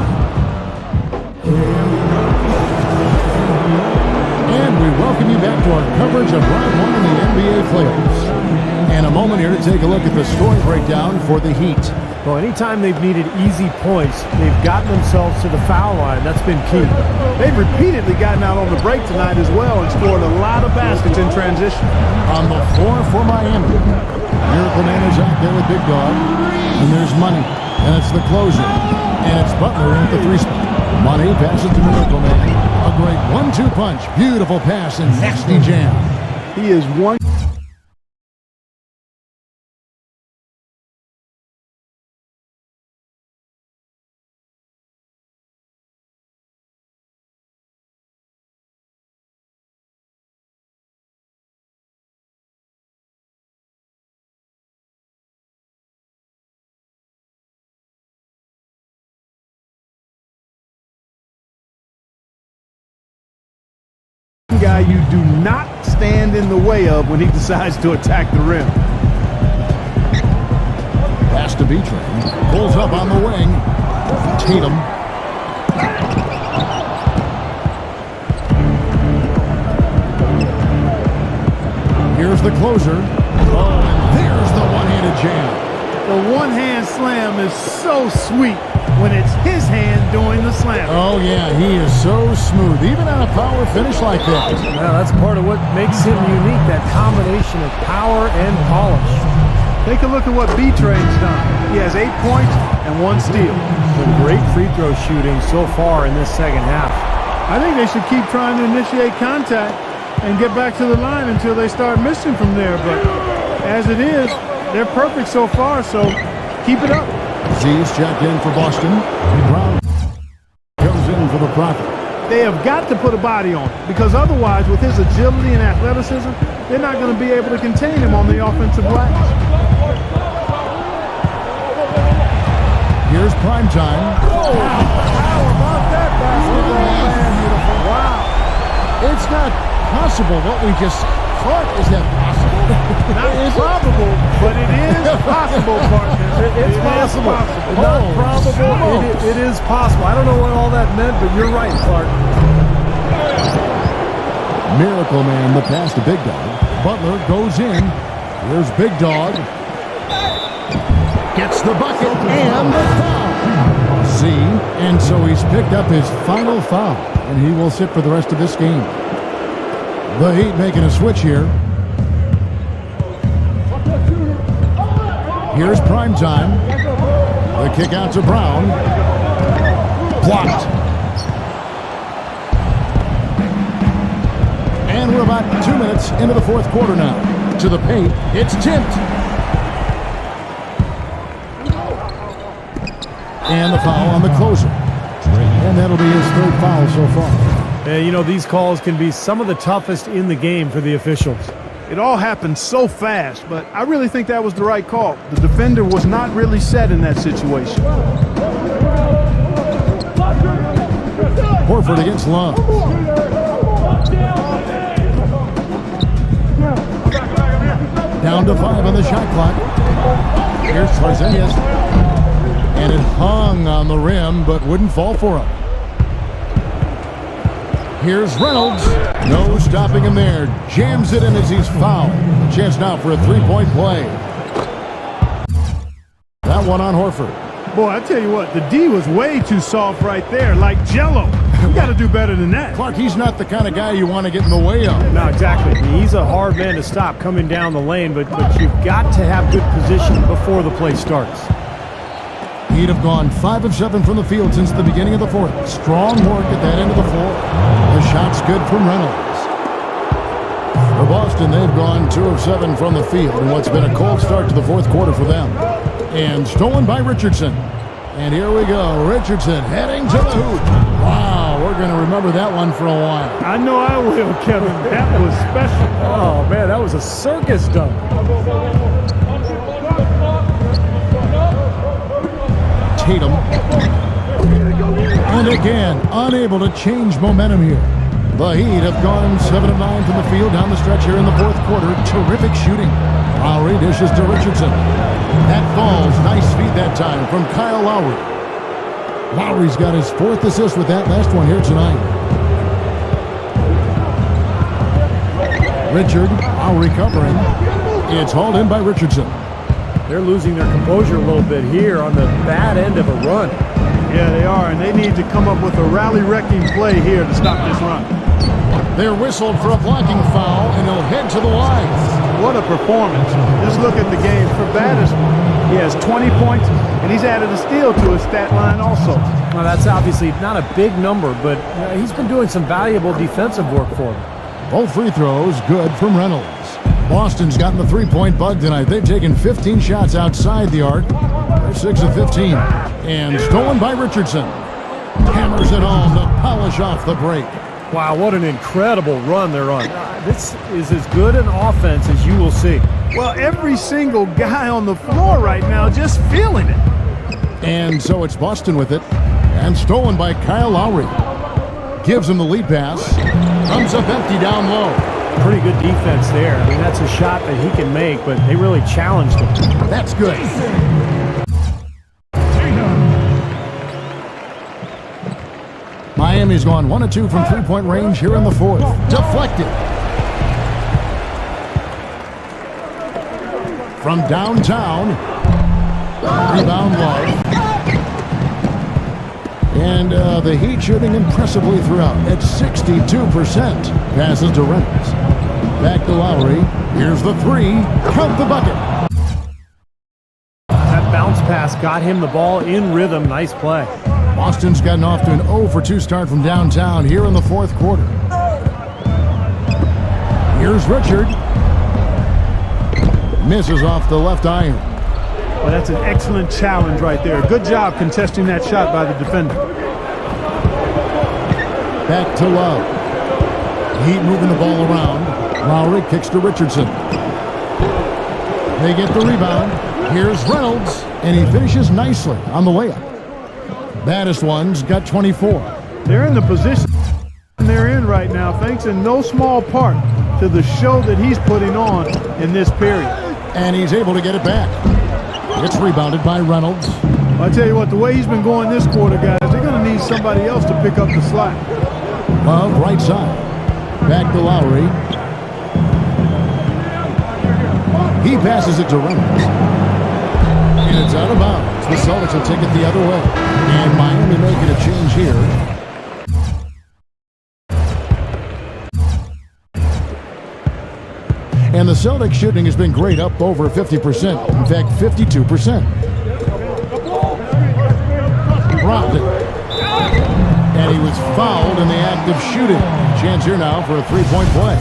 and we welcome you back to our coverage of round one in the NBA playoffs. And a moment here to take a look at the scoring breakdown for the Heat. Well, anytime they've needed easy points, they've gotten themselves to the foul line. That's been key. They've repeatedly gotten out on the break tonight as well and scored a lot of baskets in transition. On the floor for Miami, Miracle Man is out there with Big Dog. And there's Money. And it's the closer. And it's Butler at the three spot. Money passes to Miracle Man. A great 1-2 punch. Beautiful pass and nasty jam. He is one. Guy you do not stand in the way of when he decides to attack the rim. Pass to B-Train. Pulls up on the wing. Tatum. Here's the closer. Oh, and there's the one-handed jam. The one-hand slam is so sweet when it's his hand doing the slam. Oh, yeah, he is so smooth, even on a power finish like that. Now, that's part of what makes him unique, that combination of power and polish. Take a look at what B-Train's done. He has 8 points and 1 steal. Some great free throw shooting so far in this second half. I think they should keep trying to initiate contact and get back to the line until they start missing from there. But as it is, they're perfect so far, so keep it up. Z's checked in for Boston. And Brown comes in for the Prophet. They have got to put a body on it, because otherwise, with his agility and athleticism, they're not going to be able to contain him on the offensive glass. Here's prime time. Oh, how about that basketball, man? Beautiful. Wow. It's not possible what we just thought. Is that possible? Not probable, but it is possible, partner. It's possible. Not probable. It is possible. I don't know what all that meant, but you're right, Clark. Miracle Man, the pass to Big Dog. Butler goes in. Here's Big Dog. Gets the bucket and the foul. See, and so he's picked up his final foul, and he will sit for the rest of this game. The Heat making a switch here. Here's prime time. The kick out to Brown. Blocked. And we're about 2 minutes into the fourth quarter now. To the paint, it's tipped. And the foul on the closer. And that'll be his third foul so far. You know, these calls can be some of the toughest in the game for the officials. It all happened so fast, but I really think that was the right call. The defender was not really set in that situation. Horford against Love. Down to 5 on the shot clock. Here's Porzingis. And it hung on the rim, but wouldn't fall for him. Here's Reynolds. No stopping him there. Jams it in as he's fouled. A chance now for a three-point play. That one on Horford. Boy, I tell you what, the D was way too soft right there, like Jell-O. You got to do better than that. Clark, he's not the kind of guy you want to get in the way of. No, exactly. He's a hard man to stop coming down the lane, but you've got to have good position before the play starts. He'd have gone 5 of 7 from the field since the beginning of the fourth. Strong work at that end of the floor. The shot's good from Reynolds. For Boston, they've gone 2 of 7 from the field in what's been a cold start to the fourth quarter for them. And stolen by Richardson. And here we go. Richardson heading to the hoop. Wow, we're going to remember that one for a while. I know I will, Kevin. That was special. Oh, man, that was a circus dunk. Tatum. And again, unable to change momentum here. The Heat have gone 7 of 9 from the field down the stretch here in the fourth quarter. Terrific shooting. Lowry dishes to Richardson. That falls. Nice feed that time from Kyle Lowry. Lowry's got his 4th assist with that last one here tonight. Richard, Lowry covering. It's hauled in by Richardson. They're losing their composure a little bit here on the bad end of a run. Yeah, they are, and they need to come up with a rally-wrecking play here to stop this run. They're whistled for a blocking foul, and he'll head to the line. What a performance. Just look at the game. For Battis, he has 20 points, and he's added a steal to his stat line also. Now, that's obviously not a big number, but he's been doing some valuable defensive work for them. Both free throws good from Reynolds. Boston's gotten the three-point bug tonight. They've taken 15 shots outside the arc. They're 6 of 15. And stolen by Richardson. Hammers it home to polish off the break. Wow, what an incredible run they're on. This is as good an offense as you will see. Well, every single guy on the floor right now just feeling it. And so it's Boston with it. And stolen by Kyle Lowry. Gives him the lead pass. Comes up empty down low. Pretty good defense there. I mean, that's a shot that he can make, but they really challenged him. That's good. Miami's gone 1 of 2 from three-point range here in the fourth. Deflected. From downtown. Rebound low. And the Heat shooting impressively throughout at 62%. Passes to Reynolds. Back to Lowry. Here's the three. Count the bucket. That bounce pass got him the ball in rhythm. Nice play. Boston's gotten off to an 0 for 2 start from downtown here in the fourth quarter. Here's Richard. Misses off the left iron. Well, that's an excellent challenge right there. Good job contesting that shot by the defender. Back to Love. Heat moving the ball around. Lowry kicks to Richardson. They get the rebound. Here's Reynolds, and he finishes nicely on the layup. Baddest one's got 24. They're in the position they're in right now, thanks in no small part to the show that he's putting on in this period. And he's able to get it back. It's rebounded by Reynolds. I tell you what, the way he's been going this quarter, guys, they're going to need somebody else to pick up the slack. Love, right side. Back to Lowry. He passes it to Reynolds. And it's out of bounds. The Celtics will take it the other way. And Miami making a change here. And the Celtics shooting has been great, up over 50%. In fact, 52%. Dropped it. And he was fouled in the act of shooting. Chance here now for a three-point play.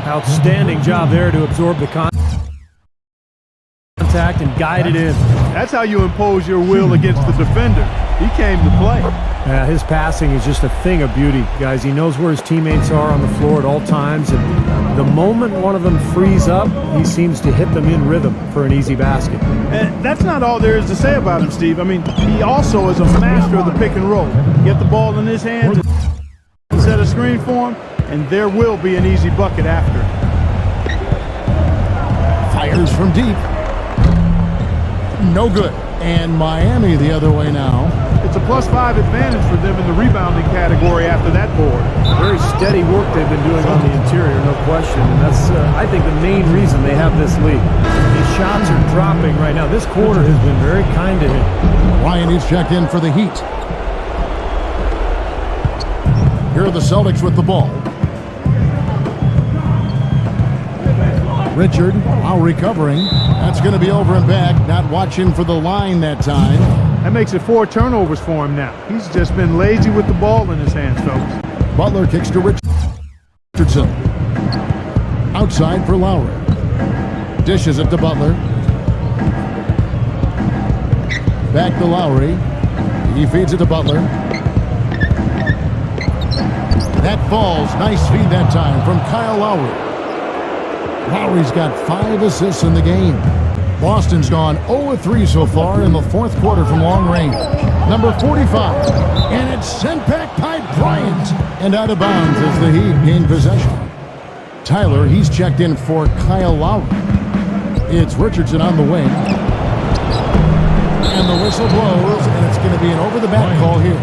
Outstanding job there to absorb the contact and guide it in. That's how you impose your will against the defender. He came to play. Yeah, his passing is just a thing of beauty, guys. He knows where his teammates are on the floor at all times, and the moment one of them frees up, he seems to hit them in rhythm for an easy basket. And that's not all there is to say about him, Steve. I mean, he also is a master of the pick and roll. Get the ball in his hands and set a screen for him, and there will be an easy bucket after. Fires from deep. No good. And Miami the other way now. It's a +5 advantage for them in the rebounding category after that board. Very steady work they've been doing on the interior, no question. And that's, I think, the main reason they have this lead. They shots are dropping right now. This quarter has been very kind to him. Ryan is checked in for the Heat. Here are the Celtics with the ball. Richard, Lowry covering. That's going to be over and back. Not watching for the line that time. That makes it 4 turnovers for him now. He's just been lazy with the ball in his hands, folks. Butler kicks to Richardson. Outside for Lowry. Dishes it to Butler. Back to Lowry. He feeds it to Butler. That falls. Nice feed that time from Kyle Lowry. Lowry's got 5 assists in the game. Boston's gone 0-3 so far in the fourth quarter from long range. Number 45. And it's sent back by Bryant. And out of bounds as the Heat gain possession. Tyler, he's checked in for Kyle Lowry. It's Richardson on the wing. And the whistle blows, and it's going to be an over-the-back call here.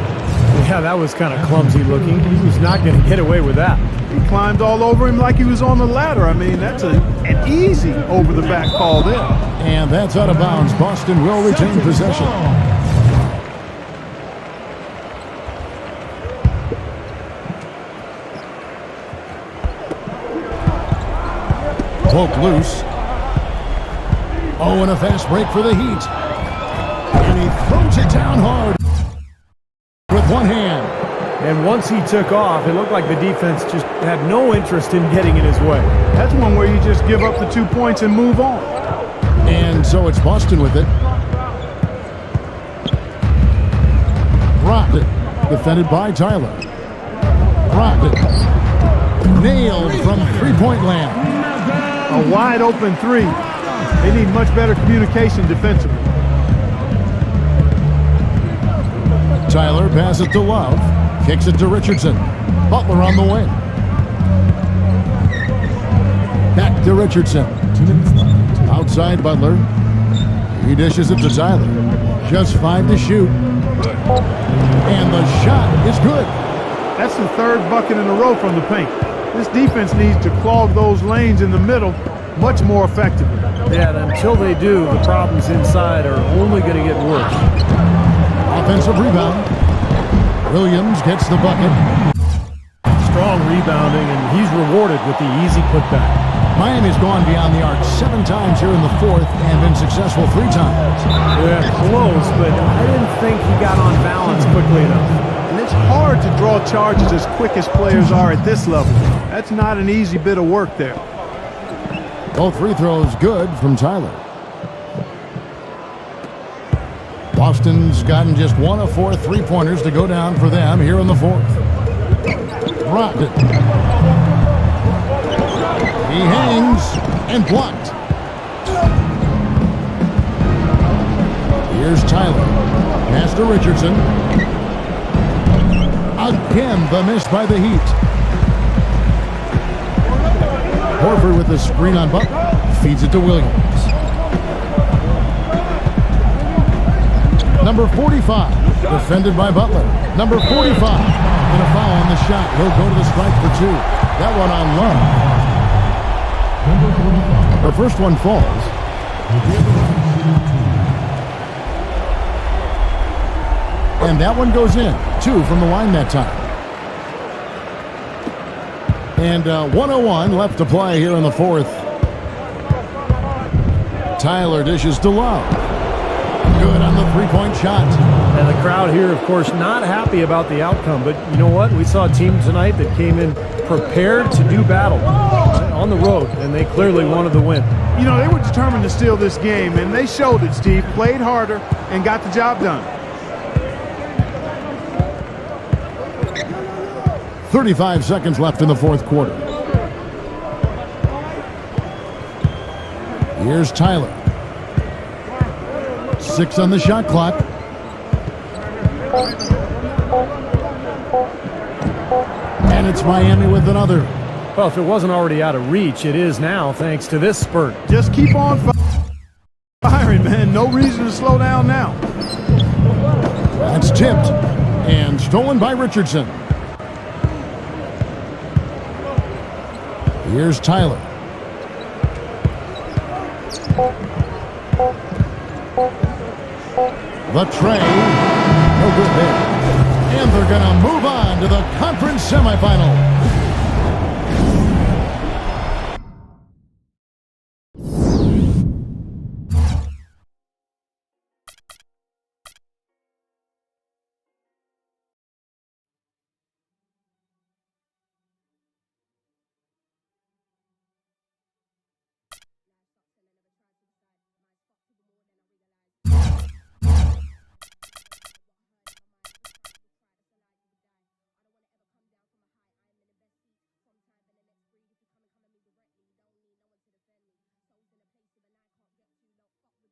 Yeah, that was kind of clumsy looking. He was not going to get away with that. He climbed all over him like he was on the ladder. I mean, that's an easy over-the-back call there. And that's out of bounds. Boston will retain possession. Poke loose. Oh, and a fast break for the Heat. And he throws it down hard with one hand. And once he took off, it looked like the defense just had no interest in getting in his way. That's one where you just give up the 2 points and move on. And so it's Boston with it. Brogdon, defended by Tyler. Brogdon, nailed from three-point land. A wide open 3. They need much better communication defensively. Tyler passes it to Love. Kicks it to Richardson. Butler on the wing. Back to Richardson. Outside Butler. He dishes it to Tyler. Just 5 to shoot. And the shot is good. That's the 3rd bucket in a row from the paint. This defense needs to clog those lanes in the middle much more effectively. Yeah, and until they do, the problems inside are only going to get worse. Offensive rebound. Williams gets the bucket. Strong rebounding, and he's rewarded with the easy putback. Miami's gone beyond the arc 7 times here in the fourth and been successful 3 times. Yeah, close, but I didn't think he got on balance quickly enough. And it's hard to draw charges as quick as players are at this level. That's not an easy bit of work there. Both free throws good from Tyler. Boston's gotten just 1 of 4 3-pointers to go down for them here in the fourth. Brogdon. He hangs and blocked. Here's Tyler. Pass to Richardson. Again, the miss by the Heat. Horford with the screen on Butler. Feeds it to Williams. Number 45, defended by Butler. Number 45, and a foul on the shot. He'll go to the strike for 2. That one on Love. The first one falls. And that one goes in. 2 from the line that time. And 1:01 left to play here in the fourth. Tyler dishes to Love. Good on the 3-point shot. And the crowd here, of course, not happy about the outcome. But you know what? We saw a team tonight that came in prepared to do battle on the road, and they clearly wanted the win. You know, they were determined to steal this game, and they showed it, Steve. Played harder and got the job done. 35 seconds left in the fourth quarter. Here's Tyler. 6 on the shot clock. And it's Miami with another. Well, if it wasn't already out of reach, it is now thanks to this spurt. Just keep on firing, man. No reason to slow down now. That's tipped and stolen by Richardson. Here's Tyler. The tray. No good there. And they're going to move on to the conference semifinal.